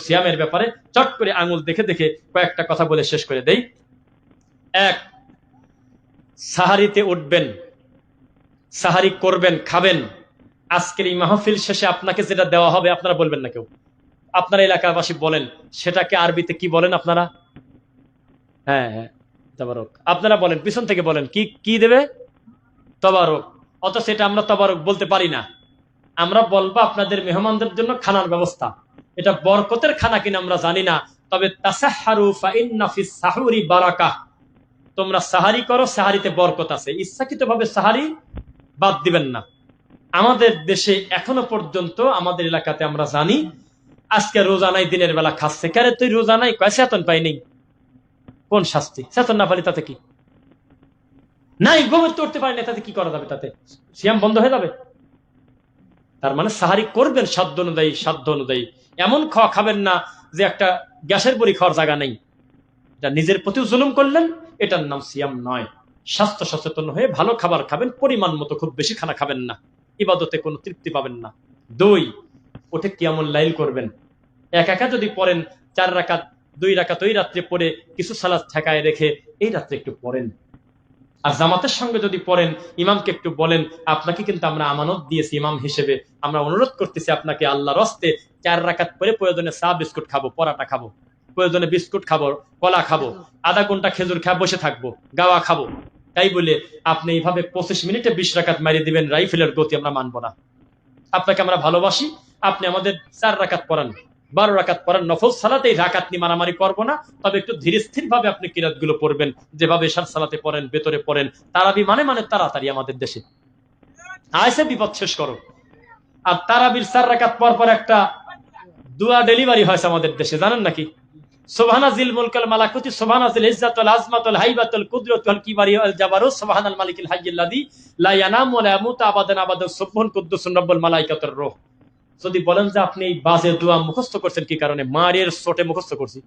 সিয়ামের ব্যাপারে চট করে আঙুল দেখে দেখে কয়েকটা কথা বলে শেষ করে দেই। এক, সাহারিতে উঠবেন, সাহারি করবেন, খাবেন। আজকের এই মাহফিল শেষে আপনাকে যেটা দেওয়া হবে আপনারা বলবেন না কেউ, আপনার এলাকাবাসী বলেন সেটাকে আরবিতে কি বলেন আপনারা? হ্যাঁ হ্যাঁ, তবারক। আপনারা বলেন, পিছন থেকে বলেন, কি কি দেবে? তবারক। অথচ এটা আমরা তবারক বলতে পারি না, আমরা বলবো আপনাদের মেহমানদের জন্য খানার ব্যবস্থা। এটা বরকতের খানা কিনা আমরা জানি না, তবে তাসাহহারু ফাইন্না ফিস সাহুরি বারাকাহ, তোমরা সাহারি করো, সাহারিতে বরকত আছে। ইচ্ছাকৃতভাবে সাহারি বাদ দিবেন না। আমাদের দেশে এখনো পর্যন্ত আমাদের এলাকাতে আমরা জানি আজকে রোজা নাই, দিনের বেলা খাচ্ছে। কারে তুই রোজা নাই? কয় চেতন পাইনি। কোন শাস্তি? চেতন না পালি তাতে কি? নাই, ঘুমে তো উঠতে পারি না, তাতে কি করা যাবে? তাতে সিয়াম বন্ধ হয়ে যাবে? তার মানে সাহারি করবেন সাধ্য অনুযায়ী, সাধ্য অনুযায়ী। এমন খাওয়া খাবেন না যে একটা গ্যাসের বড়ি খাওয়ার জায়গা নেই, এটা নিজের প্রতিও জুলুম করলেন, এটার নাম সিয়াম নয়। স্বাস্থ্য সচেতন হয়ে ভালো খাবার খাবেন, পরিমাণ মতো, খুব বেশি খানা খাবেন না, ইবাদতে কোনো তৃপ্তি পাবেন না। দুই, ওঠে কিয়ামুল লাইল করবেন। একা যদি পড়েন 4 রাকাত, 2 রাকাত ওই রাত্রে পড়ে কিছু সালাত ঠেকায় রেখে এই রাত্রে একটু পড়েন। আর জামাতের সঙ্গে যদি পড়েন, ইমামকে একটু বলেন আপনাকে কিন্তু আমরা আমানত দিয়েছি ইমাম হিসেবে, আমরা অনুরোধ করতেছি আপনাকে আল্লাহর হস্তে 4 রাকাত পরে প্রয়োজনে চা বিস্কুট খাবো, পরাটা খাবো, প্রয়োজনে বিস্কুট খাবো, কলা খাবো, আধা ঘন্টা খেজুর খা বসে থাকবো, গাওয়া খাবো। তাই বলে আপনি এইভাবে 25 মিনিটে 20 রাকাত মারিয়ে দিবেন, রাইফেলের গতি আমরা মানবো না। আপনাকে আমরা ভালোবাসি, আপনি আমাদের 4 রাকাত পড়ান, 12 রাকাত পড়ান, নফল সালাতে এই রাকাত নিয়ে মারামারি করবো না, তবে একটু ধীর স্থির ভাবে আপনি কিরাত গুলো পড়বেন, যেভাবে এশার সালাতে পড়েন, ভেতরে পড়েন। তারাবি মানে তাড়াতাড়ি আমাদের দেশে আইসে বিপদ শেষ করো। আর তারাবির 4 রাকাত পর পর একটা দুয়া ডেলিভারি হয়েছে আমাদের দেশে, জানেন নাকি? সুবহানা জিল মুলকাল মালাকুতি, সুবহানা জিল ইজ্জাতুল আজমাতুল হাইবাতুল কুদরাতুল কিবারি ওয়াল জাবারুত, সুবহানাল মালিকিল হাইয়্যিল লাযী লা ইয়ানামু ওয়া লা ইয়ামুতু আবাদান আবাদান, সুবহান কুদ্দুসুর রাব্বুল মালাইকাতুর রূহ। যদি বলেন যে আপনি এই বাজে দোয়া মুখস্থ করছেন কি কারণে? মারের চোটে মুখস্থ করছি।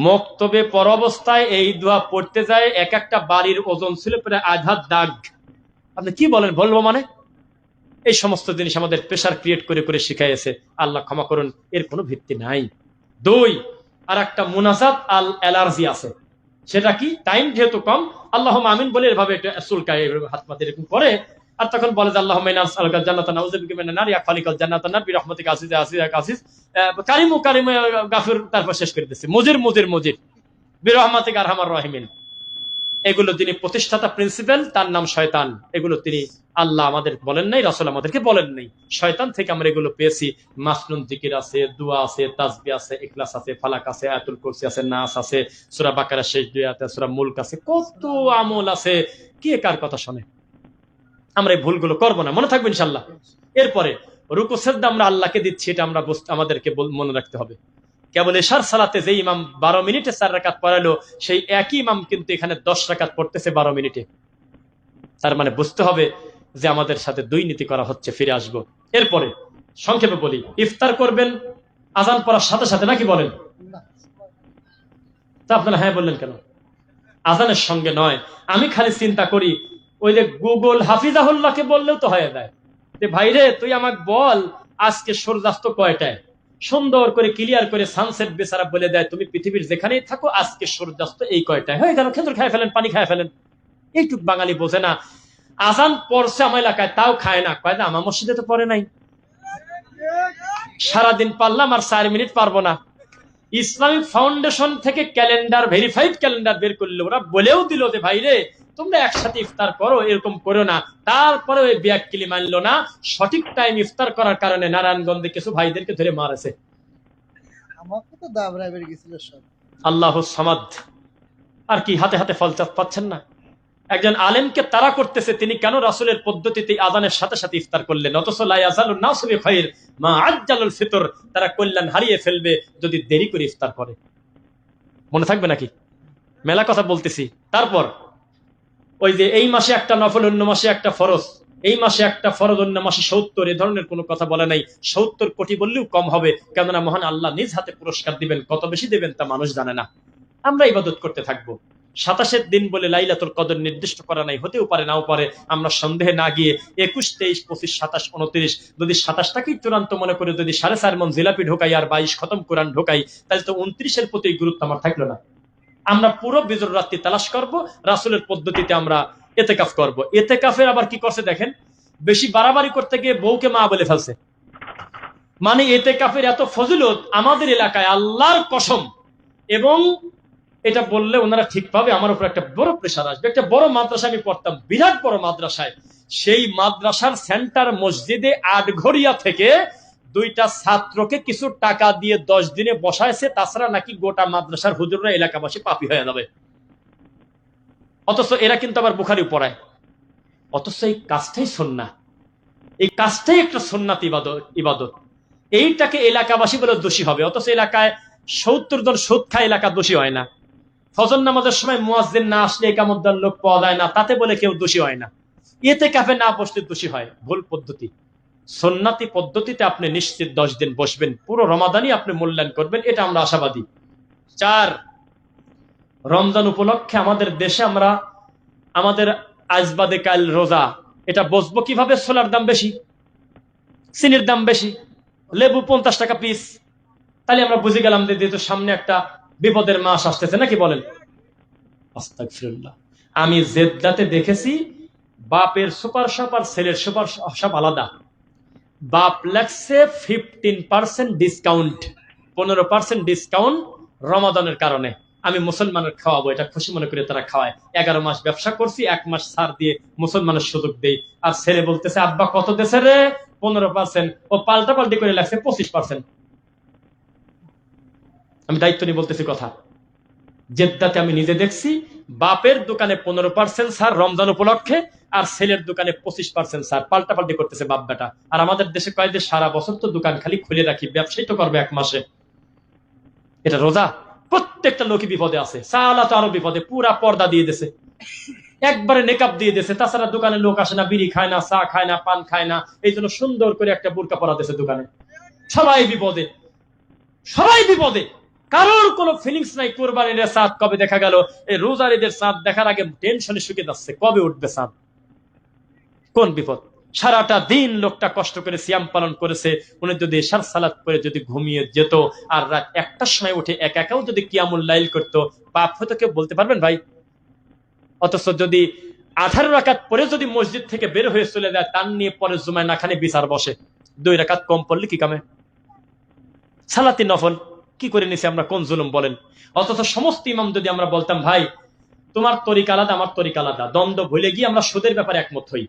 মক্তবে পর অবস্থায় এই দোয়া পড়তে যায়, এক একটা বাড়ির ওজন ছিল প্রায় আধা দাগ। আপনি কি বলেন? বলবো মানে? এই সমস্ত জিনিস আমাদের প্রেশার ক্রিয়েট করে করে শিখাইছে, আল্লাহ ক্ষমা করুন, এর কোনো ভিত্তি নাই। দুই, আর একটা মুনাজাত আল অ্যালার্জি আছে, সেটা কি? টাইম যেহেতু কম, আল্লাহ আমিন বলে এভাবে একটা চুলকায়, হাত পাতে এরকম করে, আর তখন বলে যে আল্লাহুম্মা ইন্না নাসআলুকা জান্নাতান নাউযু বিকা মিনান নার ইয়া খালিকাল জান্নাতান নার বিরহমাতিকা আসিস আসিস আসিস কারিমু কারিমু গাফির, তারপর শেষ করে দিচ্ছে মুজির মুজির মুজির বিরহমাতিকা আরহামার রাহিমিন। এগুলো যিনি প্রতিষ্ঠাতা প্রিন্সিপাল, তার নাম শয়তান। এগুলো তিনি আল্লাহ আমাদের বলেন নাই, রাসূল আমাদেরকে বলেন নাই, শয়তান থেকে আমরা এগুলো পেয়েছি। মাসনুন জিকির আছে, দোয়া আছে, তাসবিহ আছে, ইখলাস আছে, ফালাক আছে, আয়াতুল কুরসি আছে, নাস আছে, সূরা বাকারা শেষ 2 আয়াত আছে, সূরা মুলক আছে, কত আমল আছে, কে কার কথা শুনে? আমরা এই ভুলগুলো করবো না, মনে থাকবে ইনশাআল্লাহ। এরপরে রুকু সিজদা আমরা আল্লাহকে দিচ্ছি, এটা আমরা আমাদেরকে মনে রাখতে হবে। কেবল এশার সালাতে যে ইমাম 12 মিনিটে 4 রাকাত পড়ালো, সেই একই ইমাম কিন্তু এখানে 10 রাকাত পড়তেছে 12 মিনিটে। তার মানে বুঝতে হবে যে আমাদের সাথে দুই নীতি করা হচ্ছে। ফিরে আসবো। এরপরে সংক্ষেপে বলি, ইফতার করবেন আজান পড়ার সাথে সাথে, নাকি বলেন? তা আপনারা হ্যাঁ বললেন কেন? আজানের সঙ্গে নয়। আমি খালি চিন্তা করি, ওই যে গুগল হাফিজাহুল্লাহকে বললেও তো হয়ে যায় যে ভাইরে তুই আমাকে বল আজকে সূর্যাস্ত কয়টায়, সুন্দর করে ক্লিয়ার করে সানসেট বেচারা বলে দেয়, তুমি পৃথিবীর যেখানেই থাকো আজকে সূর্যাস্ত এই কয়টায়, হয়ে গেল। খেজুর খায় ফেলেন, পানি খায় ফেলেন। এইটুক বাঙালি বোঝে না। আজান পড়ছে আমার এলাকায়, তাও খায় না, কয় না আমার মসজিদে তো পড়ে নাই। সারাদিন পারলাম আর 4 মিনিট পারবো না। ইসলামিক ফাউন্ডেশন থেকে ক্যালেন্ডার, ভেরিফাইড ক্যালেন্ডার বের করলে ওরা বলেও দিল যে ভাইরে তোমরা একসাথে ইফতার করো, এরকম করো না। তারপরে ওই ব্যাককিলি মানলো না। সঠিক টাইম ইফতার করার কারণে নারায়ণগঞ্জে কিছু ভাইদেরকে ধরে মারেছে। আমাকে তো দাবরায় বের গেছিল সব। আল্লাহু সামাদ। আর কি হাতে হাতে ফল পাচ্ছেন না? একজন আলেমকে তারা করতেছে, তিনি কেন রাসূলের পদ্ধতিতে আযানের সাথে সাথে ইফতার করলেন? অথচ লা ইয়াজালুন নাসু বিখাইর মা আজ্জালুল ফিতর, তারা কল্যাণ হারিয়ে ফেলবে যদি দেরি করে ইফতার করে। মনে থাকবে নাকি? মেলা কথা বলতেছি। তারপর ওই যে এই মাসে একটা নফল, অন্য মাসে একটা ফরজ, এই মাসে একটা ফরজ, অন্য মাসে 70, এ ধরনের কোনো কথা বলে নাই। 70 কোটি বললেও কম হবে, কেননা মহান আল্লাহ নিজ হাতে পুরস্কার দিবেন, কত বেশি দেবেন তা মানুষ জানে না। আমরা ইবাদত করতে থাকবো। 27 দিন বলে লাইলাতুল কদর নির্দিষ্ট করা নাই, হতেও পারে নাও পারে, আমরা সন্দেহে না গিয়ে 21, 23, 25, 27, 29 যদি 27টাকেই চূড়ান্ত মনে করে যদি 4.5 মণ জিলাপি ঢোকাই আর 22 খতম কোরআন ঢোকাই, তাহলে তো 29-এর প্রতি গুরুত্ব আমার থাকলো না। আমরা পুরো বিজর রাত্রি তালাশ করব, রাসূলের পদ্ধতিতে আমরা ইতিকাফ করব। ইতিকাফের আবার কি করছে দেখেন, বেশি বাড়াবাড়ি করতে গিয়ে বউকে মা বলে ফেলছে। মানে ইতিকাফের এত ফজিলত আমাদের এলাকায়, আল্লাহর কসম। এবং এটা বললে ওনারা ঠিক পাবে, আমার উপর একটা বড় প্রেশার আসবে। একটা বড় মাদ্রাসা আমি পড়তাম, বিরাট বড় মাদ্রাসায়, সেই মাদ্রাসার সেন্টার মসজিদে আটঘরিয়া থেকে 2টা ছাত্রকে কিছু টাকা দিয়ে 10 দিনে বসাইছে, তাছাড়া নাকি গোটা মাদ্রাসার হুজুররা এলাকাবাসী পাপী হয়ে যাবে। অথচ এরা কিন্তু আবার বুখারী পড়ায়। অথচ এই কাজটাই সুন্নাহ, এই কাজটাই একটা সুন্নাত ইবাদত। এইটাকে এলাকাবাসী বলে দোষী হবে, অথচ এলাকায় 70 জন সুদ খায়, এলাকা দোষী হয় না। ফজর নামাজের সময় মুয়াজ্জিন না আসলে একামত দেওয়ার লোক পাওয়া যায় না, তাতে বলে কেউ দোষী হয় না। ইতিকাফে না বসলে দোষী হয়, ভুল পদ্ধতি। সুন্নতি পদ্ধতিতে আপনি নিশ্চিত 10 দিন বসবেন, পুরো রমাদানই আপনি মূল্যায়ন করবেন, এটা আমরা আশাবাদী। 4, রমজান উপলক্ষে আমাদের দেশে আমরা আমাদের আজ বাদে কাল রোজা, এটা বসবো কিভাবে? ছোলার দাম বেশি, চিনির দাম বেশি, লেবু 50 টাকা পিস। তাহলে আমরা বুঝে গেলাম যে যেহেতু সামনে একটা বিপদের মাস আসতেছে, নাকি বলেন? আস্তাগফিরুল্লাহ। আমি জেদ্দাতে দেখেছি বাপের সুপার শপ আর ছেলের সুপার শপ আলাদা। বাপ লাগছে 15% ডিসকাউন্ট, 15% ডিসকাউন্ট রমাদানের কারণে। আমি মুসলমানের খাওয়াবো, এটা খুশি মনে করে তারা খাওয়ায়। 11 মাস ব্যবসা করছি, 1 মাস ছাড় দিয়ে মুসলমানের সুযোগ দেই। আর ছেলে বলতেছে আব্বা কত দেশে রে? 15%। ও পাল্টা পাল্টি করে লাগছে 25%। আমি দায়িত্ব নিয়ে বলতেছি কথা। জেদ্দাতে আমি নিজে দেখছি বাপের দোকানে 15% ছাড় রমজান উপলক্ষে, আর ছেলের দোকানে 25% ছাড়, পাল্টাপাল্টি করতেছে বাপ বেটা। আর আমাদের দেশে কয় যে সারা বছর তো দোকান খালি খুলে রাখি, ব্যবসায়ী তো করবে 1 মাসে। এটা রোজা? প্রত্যেকটা লোকই বিপদে আছে। সালা তো আরো বিপদে, পুরা পর্দা দিয়ে দিয়েছে, একবারে নেকাব দিয়ে দিয়েছে। তাছাড়া দোকানে লোক আসে না, বিড়ি খায় না, চা খায় না, পান খায় না, এই জন্য সুন্দর করে একটা বোরকা পরা দিয়েছে দোকানে। সবাই বিপদে, সবাই বিপদে, কারোর কোনো ফিলিংস নাই। কোরবানির চাঁদ কবে দেখা গেল, এই রোজার ঈদের চাঁদ দেখার আগে টেনশনে শুকিয়ে যাচ্ছে, কবে উঠবে চাঁদ। কোন বিপদ! সারাটা দিন লোকটা কষ্ট করে সিয়াম পালন করেছে, উনি যদি এশার সালাত করে যদি ঘুমিয়ে যেত আর রাত 1টার সময় উঠে একাও যদি কিয়ামুল লাইল করতো, পাপ হয়তো কেউ বলতে পারবেন ভাই? অথচ যদি 18 রাকাত পরে যদি মসজিদ থেকে বের হয়ে চলে যায়, তার নিয়ে পরে জুমায় না খানে বিচার বসে। 2 রাকাত কম পড়লে কি কামে? সালাতি নফল কি করে নিছি আমরা, কোন জুলুম বলেন? অথচ সমস্ত ইমাম যদি আমরা বলতাম ভাই তোমার তরিকা আলাদা, আমার তরিকা আলাদা, দ্বন্দ্ব ভুলে গিয়ে আমরা সুদের ব্যাপারে একমত হই,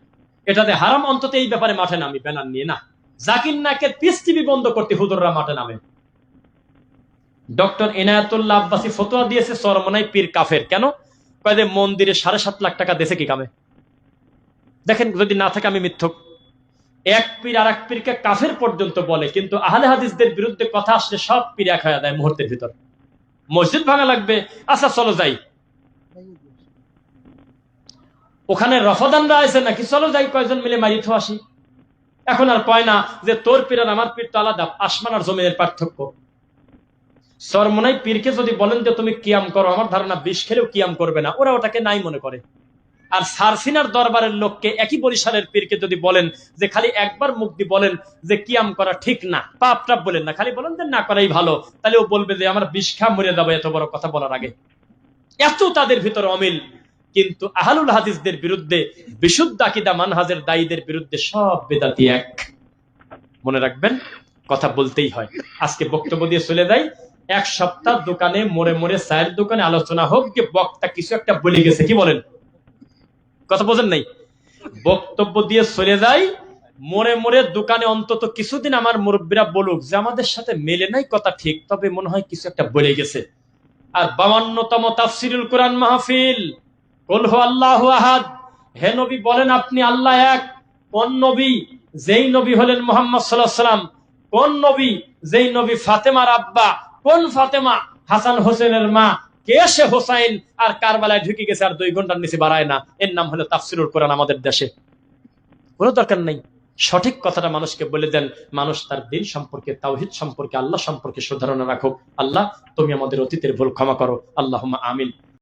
এটাতে হারাম, অন্তত এই ব্যাপারে মাঠে নামি ব্যানার নিয়ে না। জাকির নাকের পিস টিভি বন্ধ করতে হুজুররা মাঠে নামে। ডক্টর এনায়েতুল্লাহ আব্বাসী ফতোয়া দিয়েছে চরমনাই পীর কাফের। কেন? কয় যে মন্দিরে 7.5 লাখ টাকা দেশে কি কামে? দেখেন, যদি না থাকে আমি মিথ্যক। এক পীর আর এক পীরকে কাফের পর্যন্ত বলে, কিন্তু আহলে হাদিসদের বিরুদ্ধে কথা আসলে সব পীর এক হয়ে যায় মুহূর্তের ভিতর। মসজিদ ভাঙা লাগবে, আচ্ছা চলো যাই। ওখানে রফাদানরা আছে নাকি, চলো যাই কয়েকজন মিলে মারিত আসি। এখন আর কয় না যে তোর পীর আর আমার পীর তো আলাদা, আসমান আর জমিনের পার্থক্য। চরমনাই পীরকে যদি বলেন যে তুমি কিয়াম করো, আমার ধারণা 20 খেলেও কিয়াম করবে না, ওরা ওটাকে নাই মনে করে। আর সারসিনার দরবারের লোককে, একই বরিশালের পীরকে যদি বলেন যে খালি একবার মুখ দিয়ে বলেন যে কিয়াম করা ঠিক না, পাপ টাপ বলেন না, খালি বলেন যে না করাই ভালো, তাহলে ও বলবে যে আমার 20 খা মরে যাবে এত বড় কথা বলার আগে। এত তাদের ভিতরে অমিল। কিন্তু আহলুল হাদিসদের বিরুদ্ধে, বিশুদ্ধ আকীদা মানহাজের দায়ীদের বিরুদ্ধে সব বেদাতি এক। মনে রাখবেন, কথা বলতেই হয়। আজকে বক্তব্য দিয়ে চলে যাই। 1 সপ্তাহ দোকানে মোড়ে মোড়ে চায়ের দোকানে আলোচনা হোক যে বক্তা কিছু একটা বলে গেছে, কি বলেন? কথা বোঝেন নাই? বক্তব্য দিয়ে চলে যাই, মোড়ে মোড়ে দোকানে অন্তত কিছুদিন আমার মুরব্বীরা বলুক যে আমাদের সাথে মেলে নাই কথা ঠিক, তবে মনে হয় কিছু একটা বলে গেছে। আর 52তম তাফসিরুল কোরআন মাহফিল, কুল হু আল্লাহু আহাদ, হে নবী বলেন আপনি আল্লাহ এক। কোন নবী? যেই নবী হলেন মুহাম্মদ সাল্লাল্লাহু আলাইহি ওয়াসাল্লাম। কোন নবী? যেই নবী ফাতেমার আব্বা। কোন ফাতেমা? হাসান হোসেনের মা। কে সে হোসাইন? আর কারবালায় ঢুকে গেছে আর 2 ঘন্টার নিচে বাড়ায় না। এর নাম হলো তাফসিরুল কোরআন আমাদের দেশে। কোনো দরকার নেই। সঠিক কথাটা মানুষকে বলে দেন, মানুষ তার দিন সম্পর্কে, তাওহীদ সম্পর্কে, আল্লাহ সম্পর্কে সুধারণা রাখুক। আল্লাহ তুমি আমাদের অতীতের ভুল ক্ষমা করো, আল্লাহুম্মা আমিন।